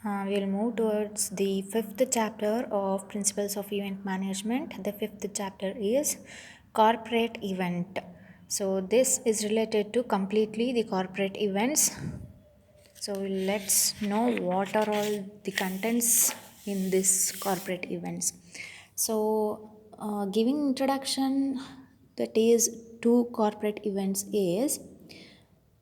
We'll move towards the fifth chapter of Principles of Event Management. The fifth chapter is Corporate Event. So, this is related to completely the corporate events. So, let's know what are all the contents in this corporate events. So, giving introduction that is to corporate events is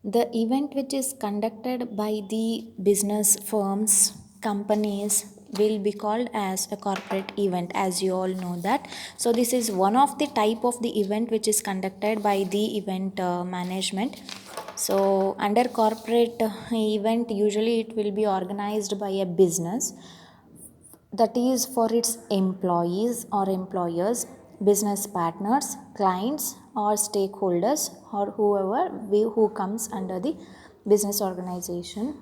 the event which is conducted by the business firms, companies will be called as a corporate event, as you all know that. So this is one of the type of the event which is conducted by the event management. So under corporate event, usually it will be organized by a business that is for its employees or employers, business partners, clients, or stakeholders, or who comes under the business organization.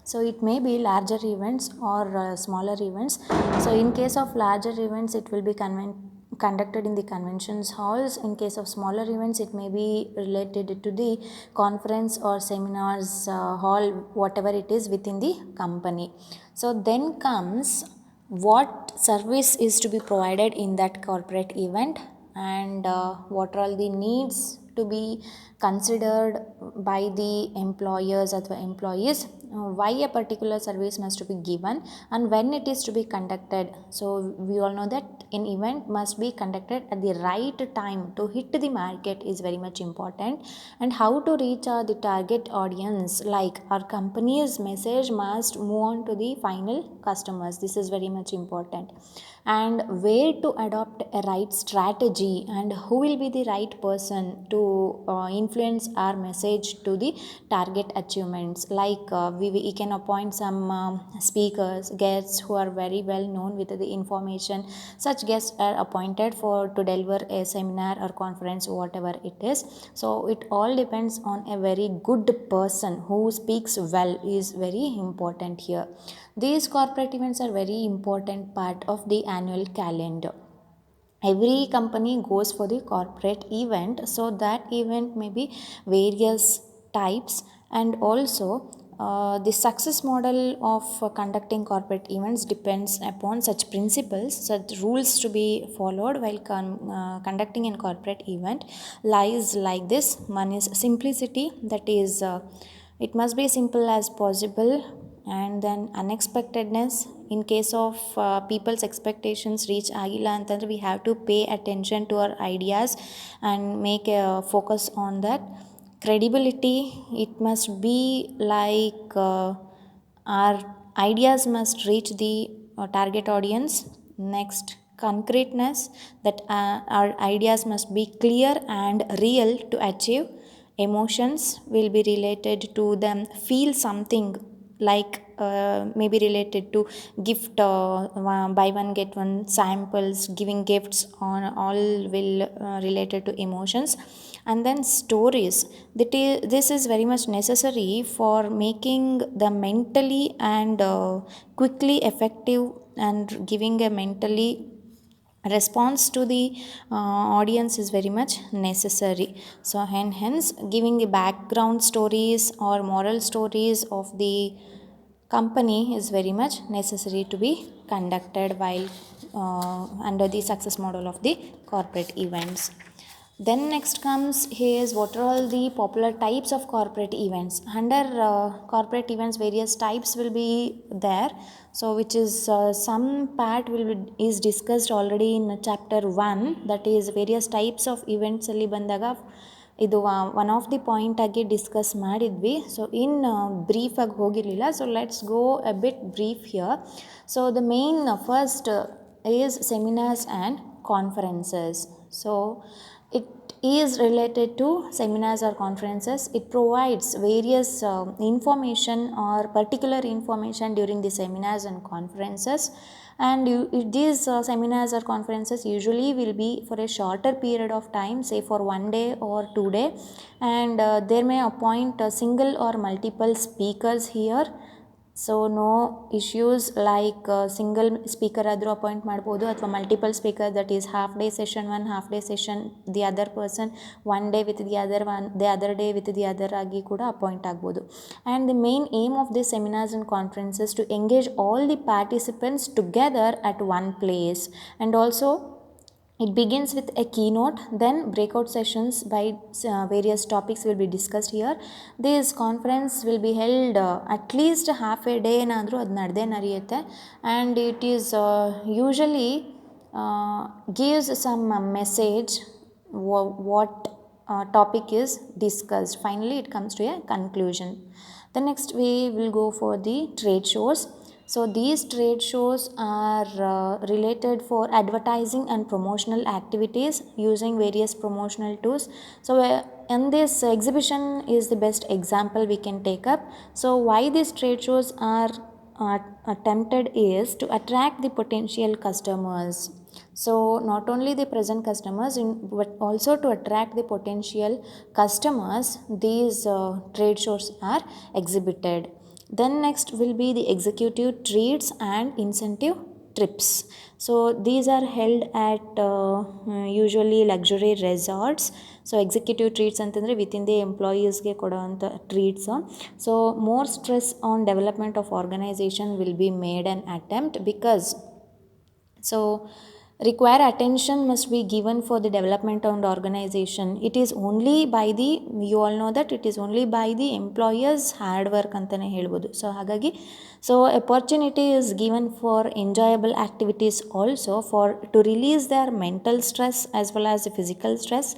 So it may be larger events or smaller events. So in case of larger events, it will be conducted in the conventions halls. In case of smaller events, it may be related to the conference or seminars hall, whatever it is within the company. So then comes what service is to be provided in that corporate event, and what are all the needs to be considered by the employers or the employees, why a particular service must be given and when it is to be conducted. So we all know that an event must be conducted at the right time to hit the market is very much important, and how to reach the target audience, like our company's message must move on to the final customers. This is very much important, and where to adopt a right strategy and who will be the right person to influence our message to the target achievements, like we can appoint some speakers, guests who are very well known with the information. Such guests are appointed for to deliver a seminar or conference, whatever it is. So it all depends on a very good person who speaks well is very important here. These corporate events are very important part of the annual calendar. Every company goes for the corporate event, so that event may be various types, and also the success model of conducting corporate events depends upon such principles, such rules to be followed while conducting a corporate event lies like this. One is simplicity, that is it must be simple as possible, and then unexpectedness. In case of people's expectations reach agila and we have to pay attention to our ideas and make a focus on that. Credibility, it must be like our ideas must reach the target audience. Next, concreteness, that our ideas must be clear and real to achieve. Emotions will be related to them feel something, like maybe related to gift, buy one get one samples, giving gifts on all will related to emotions. And then stories, this is very much necessary for making the mentally and quickly effective and giving a mentally response to the audience is very much necessary. So hence giving the background stories or moral stories of the company is very much necessary to be conducted while under the success model of the corporate events. Then next comes here is what are all the popular types of corporate events. Under corporate events, various types will be there. So which is some part is discussed already in chapter 1, that is various types of events ಅಲ್ಲಿ ಬಂದಾಗ ಇದು one of the point ಆಗಿ discuss ಮಾಡಿದ್ವಿ. So in brief ಆಗಿ ಹೋಗಿರಲಿಲ್ಲ. So let's go a bit brief here. So the main first is seminars and conferences. So it is related to seminars or conferences. It provides various information or particular information during the seminars and conferences, and these seminars or conferences usually will be for a shorter period of time, say for 1 day or 2 day, and there may appoint a single or multiple speakers here, so no issues like single speaker ಆದರೂ appoint ಮಾಡ್ಬೋದು ಅಥವಾ multiple speaker, that is half day session one, half day session the other person, one day with the other day with the other ಆಗಿ ಕೂಡ appoint ಆಗ್ಬೋದು. And the main aim of the seminars and conferences to engage all the participants together at one place. And also it begins with a keynote, then breakout sessions by various topics will be discussed here. This conference will be held at least half a day ಏನಾದರೂ ಅದು ನಡೆದೇ ನಡೆಯುತ್ತೆ. And it is usually gives some message what topic is discussed. Finally it comes to a conclusion. The next we will go for the trade shows. So these trade shows are related for advertising and promotional activities using various promotional tools. So and this exhibition is the best example we can take up. So why these trade shows are attempted is to attract the potential customers. So not only the present customers but also to attract the potential customers, these trade shows are exhibited. Then next will be the executive treats and incentive trips. So these are held at usually luxury resorts. So executive treats ಅಂತಂದರೆ within the employeesಗೆ ಕೊಡೋವಂಥ treats. So more stress on development of organization will be made an attempt because so require attention must be given for the development of the organization. It is only by the, you all know that it is only by the employers hard work ಅಂತಲೇ ಹೇಳ್ಬೋದು. So ಹಾಗಾಗಿ so opportunity is given for enjoyable activities also for to release their mental stress as well as the physical stress,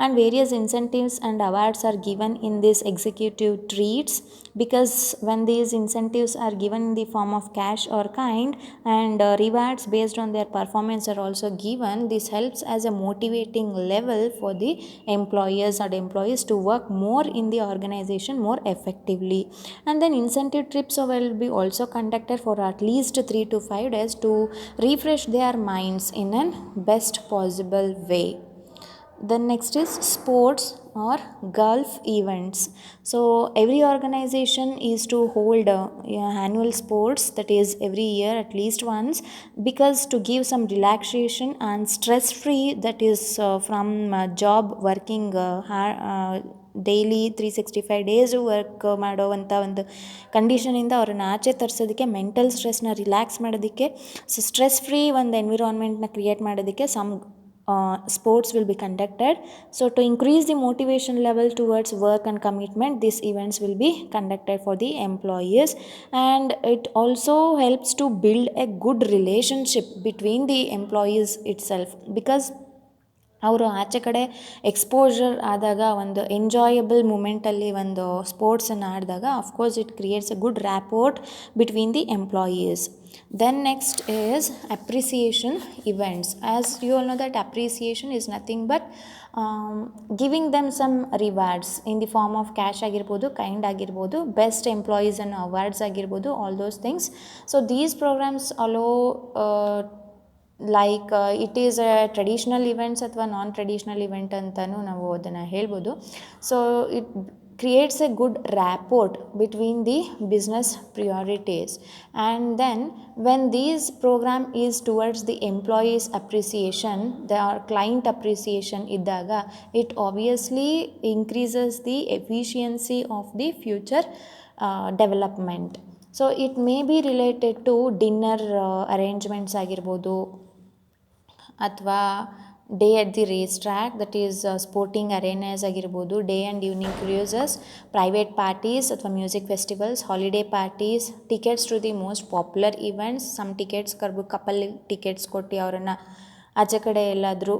and various incentives and awards are given in this executive treats, because when these incentives are given in the form of cash or kind and rewards based on their performance are also given, this helps as a motivating level for the employers or employees to work more in the organization more effectively. And then incentive trips will be also conducted for at least 3 to 5 days to refresh their minds in a best possible way. Then next is sports or golf events. So every organization is to hold annual sports, that is every year at least once, because to give some relaxation and stress free, that is from job working daily 365 days work ಮಾಡೋವಂಥ ಒಂದು ಕಂಡೀಷನಿಂದ ಅವ್ರನ್ನ ಆಚೆ ತರಿಸೋದಕ್ಕೆ, mental ಸ್ಟ್ರೆಸ್ನ relax ಮಾಡೋದಕ್ಕೆ, so stress free ಒಂದು ಎನ್ವಿರಾನ್ಮೆಂಟ್ನ create ಮಾಡೋದಕ್ಕೆ some sports will be conducted. So to increase the motivation level towards work and commitment, these events will be conducted for the employees, and it also helps to build a good relationship between the employees itself, because ಅವರು ಆಚೆ ಕಡೆ exposure ಆದಾಗ ಒಂದು enjoyable ಮೂಮೆಂಟಲ್ಲಿ ಒಂದು ಸ್ಪೋರ್ಟ್ಸನ್ನು ಆಡಿದಾಗ of course it creates a good rapport between the employees. Then next is appreciation events. As you all know that appreciation is nothing but giving them some rewards in the form of cash ಆಗಿರ್ಬೋದು, kind ಆಗಿರ್ಬೋದು, best employees ಅನ್ನೋ awards ಆಗಿರ್ಬೋದು, all those things. So these programs also like it is a traditional events ಅಥವಾ non traditional event ಅಂತಲೂ ನಾವು ಅದನ್ನು ಹೇಳ್ಬೋದು. So it creates a good rapport between the business priorities, and then when these program is towards the employees appreciation, their client appreciation iddaga, it obviously increases the efficiency of the future development. So it may be related to dinner arrangements ಆಗಿರ್ಬೋದು, ಅಥವಾ day at the race track, that is sporting arenas ಆಗಿರ್ಬೋದು, day and evening cruises, private parties ಅಥವಾ music festivals, holiday parties, tickets to the most popular events, some tickets couple tickets ಕೊಟ್ಟು ಅವರನ್ನು ಆಚೆ ಕಡೆ ಎಲ್ಲಾದರೂ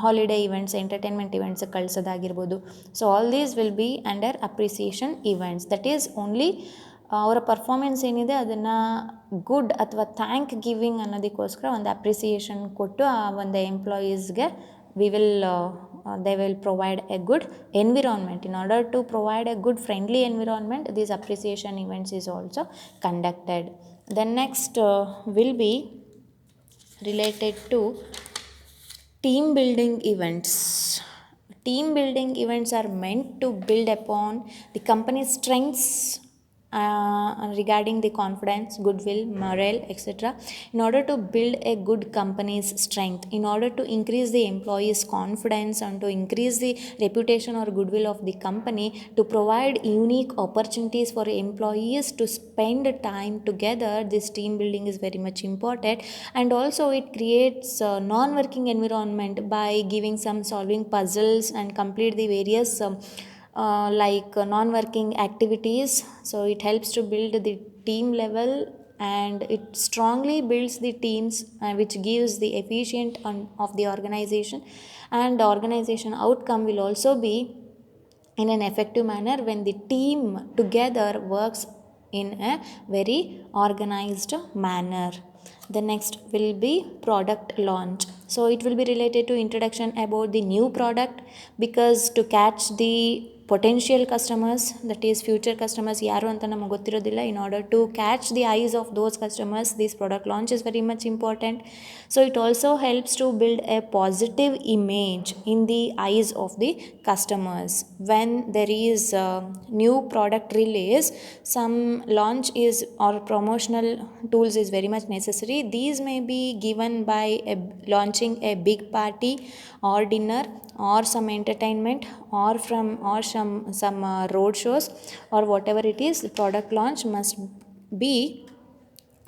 holiday events, entertainment events ಕಳಿಸೋದಾಗಿರ್ಬೋದು. So all these will be under appreciation events. That is only ಅವರ performance ಏನಿದೆ ಅದನ್ನು ಗುಡ್ ಅಥವಾ ಥ್ಯಾಂಕ್ ಗಿವಿಂಗ್ ಅನ್ನೋದಕ್ಕೋಸ್ಕರ ಒಂದು ಅಪ್ರಿಸಿಯೇಷನ್ ಕೊಟ್ಟು ಆ ಒಂದು ಎಂಪ್ಲಾಯೀಸ್ಗೆ they will provide a good environment. In order to provide a good friendly environment, these appreciation events is also conducted. Then next will be related to team building events. Team building events are meant to build upon the company's strengths regarding the confidence, goodwill, morale, etc. In order to build a good company's strength, in order to increase the employees' confidence and to increase the reputation or goodwill of the company, to provide unique opportunities for employees to spend time together, this team building is very much important. And also it creates a non-working environment by giving some solving puzzles and complete the various non-working activities. So it helps to build the team level, and it strongly builds the teams, which gives the efficient of the organization, and the organization outcome will also be in an effective manner when the team together works in a very organized manner. The next will be product launch. So it will be related to introduction about the new product, because to catch the potential customers, that is future customers ಯಾರು ಅಂತ ನಮಗೆ ಗೊತ್ತಿರೋದಿಲ್ಲ, in order to catch the eyes of those customers, this product launch is very much important. So it also helps to build a positive image in the eyes of the customers. When there is a new product release, some launch is or promotional tools is very much necessary. These may be given by launching a big party or dinner or some entertainment or some road shows or whatever it is. The product launch must be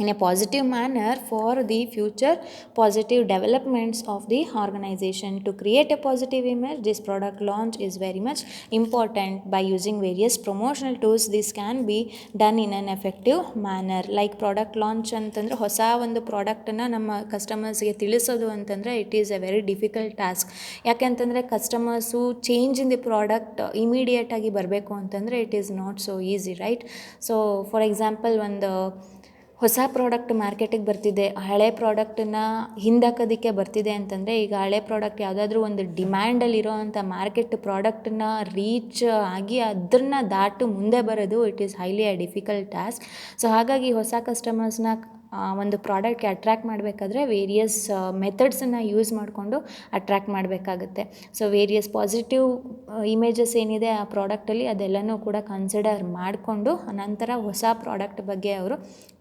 in a positive manner for the future positive developments of the organization. To create a positive image, this product launch is very much important. By using various promotional tools, this can be done in an effective manner. Like product launch ಅಂತಂದರೆ ಹೊಸ ಒಂದು ಪ್ರಾಡಕ್ಟನ್ನು ನಮ್ಮ ಕಸ್ಟಮರ್ಸ್ಗೆ ತಿಳಿಸೋದು ಅಂತಂದರೆ it is a very difficult task. ಯಾಕೆಂತಂದರೆ customers change in the product ಇಮಿಡಿಯೇಟಾಗಿ ಬರಬೇಕು ಅಂತಂದರೆ it is not so easy, right? So for example, ಒಂದು ಹೊಸ ಪ್ರಾಡಕ್ಟ್ ಮಾರ್ಕೆಟಿಗೆ ಬರ್ತಿದೆ, ಹಳೆ ಪ್ರಾಡಕ್ಟನ್ನು ಹಿಂದಾಕೋದಕ್ಕೆ ಬರ್ತಿದೆ ಅಂತಂದರೆ, ಈಗ ಹಳೆ ಪ್ರಾಡಕ್ಟ್ ಯಾವುದಾದ್ರೂ ಒಂದು ಡಿಮ್ಯಾಂಡಲ್ಲಿರೋ ಅಂಥ ಮಾರ್ಕೆಟ್ ಪ್ರಾಡಕ್ಟನ್ನ ರೀಚ್ ಆಗಿ ಅದನ್ನು ದಾಟು ಮುಂದೆ ಬರೋದು it is highly a difficult task. So ಹಾಗಾಗಿ ಹೊಸ ಕಸ್ಟಮರ್ಸ್ನ ಒಂದು ಪ್ರಾಡಕ್ಟ್ಗೆ ಅಟ್ರ್ಯಾಕ್ಟ್ ಮಾಡಬೇಕಾದ್ರೆ ವೇರಿಯಸ್ ಮೆಥಡ್ಸನ್ನು ಯೂಸ್ ಮಾಡಿಕೊಂಡು ಅಟ್ರ್ಯಾಕ್ಟ್ ಮಾಡಬೇಕಾಗುತ್ತೆ. ಸೊ ವೇರಿಯಸ್ ಪಾಸಿಟಿವ್ ಇಮೇಜಸ್ ಏನಿದೆ ಆ ಪ್ರಾಡಕ್ಟಲ್ಲಿ ಅದೆಲ್ಲನೂ ಕೂಡ ಕನ್ಸಿಡರ್ ಮಾಡಿಕೊಂಡು ನಂತರ ಹೊಸ ಪ್ರಾಡಕ್ಟ್ ಬಗ್ಗೆ ಅವರು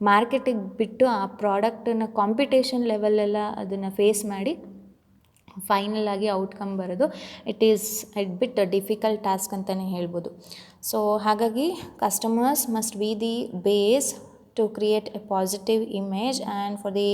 ಮಾರ್ಕೆಟಿಗೆ ಬಿಟ್ಟು ಆ ಪ್ರಾಡಕ್ಟನ್ನು ಕಾಂಪಿಟೇಷನ್ ಲೆವೆಲೆಲ್ಲ ಅದನ್ನು ಫೇಸ್ ಮಾಡಿ ಫೈನಲ್ ಆಗಿ ಔಟ್ಕಮ್ ಬರೋದು it is bit difficult task ಅಂತಲೇ ಹೇಳ್ಬೋದು. ಸೊ ಹಾಗಾಗಿ customers must be the base to create a positive image, and for the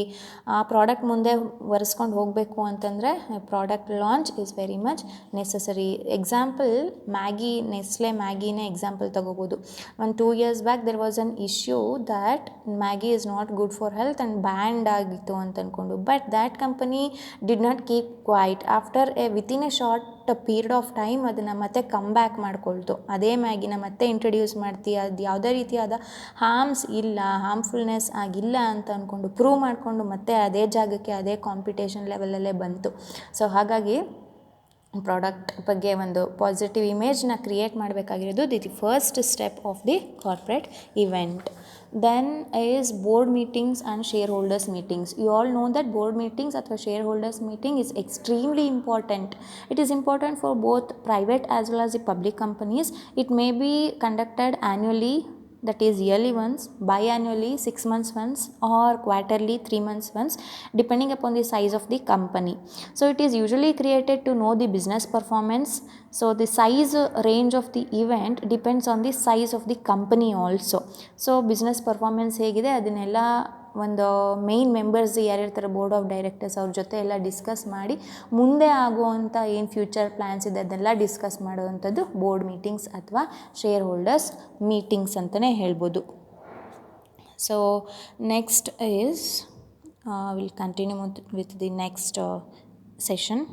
product ಮುಂದೆ ಒರೆಸ್ಕೊಂಡು ಹೋಗಬೇಕು ಅಂತಂದರೆ product launch is very much necessary. Example, Maggi, Nestle ಮ್ಯಾಗಿನೇ ಎಕ್ಸಾಂಪಲ್ ತಗೋಬೋದು. ಒಂದು 2 years back there was an issue that Maggi is not good for health and banned ಆಗಿತ್ತು ಅಂತ ಅಂದ್ಕೊಂಡು, but that company did not keep quite. After within A short period of time ಅದನ್ನು ಮತ್ತೆ come back ಮಾಡ್ಕೊಳ್ತು. ಅದೇ ಮ್ಯಾಗಿನ ಮತ್ತೆ introduce ಮಾಡ್ತೀವಿ, ಅದು ಯಾವುದೇ ರೀತಿಯಾದ ಹಾರ್ಮ್ಫುಲ್ನೆಸ್ ಆಗಿಲ್ಲ ಅಂತ ಅಂದ್ಕೊಂಡು ಪ್ರೂವ್ ಮಾಡಿಕೊಂಡು ಮತ್ತೆ ಅದೇ ಜಾಗಕ್ಕೆ ಅದೇ ಕಾಂಪಿಟೇಷನ್ ಲೆವೆಲಲ್ಲೇ ಬಂತು. ಸೊ ಹಾಗಾಗಿ ಪ್ರಾಡಕ್ಟ್ ಬಗ್ಗೆ ಒಂದು ಪಾಸಿಟಿವ್ ಇಮೇಜ್ನ ಕ್ರಿಯೇಟ್ ಮಾಡಬೇಕಾಗಿರೋದು the first step of the corporate event. Then is board meetings and shareholders meetings. You all know that board meetings ಅಥವಾ shareholders meeting is extremely important. It is important for both private as well as the public companies. It may be conducted annually, that is yearly once, biannually 6 months once, or quarterly 3 months once, depending upon the size of the company. So it is usually created to know the business performance. So the size range of the event depends on the size of the company also. So business performance ಹೇಗಿದೆ ಅದನ್ನೆಲ್ಲ ಒಂದು main members ಯಾರಿರ್ತಾರೆ board of directors ಅವ್ರ ಜೊತೆ ಎಲ್ಲ discuss ಮಾಡಿ ಮುಂದೆ ಆಗುವಂಥ ಏನು ಫ್ಯೂಚರ್ ಪ್ಲ್ಯಾನ್ಸ್ ಇದೆ ಅದನ್ನೆಲ್ಲ ಡಿಸ್ಕಸ್ ಮಾಡುವಂಥದ್ದು ಬೋರ್ಡ್ ಮೀಟಿಂಗ್ಸ್ ಅಥವಾ ಶೇರ್ ಹೋಲ್ಡರ್ಸ್ ಮೀಟಿಂಗ್ಸ್ ಅಂತಲೇ ಹೇಳ್ಬೋದು. So next is will continue with the next session.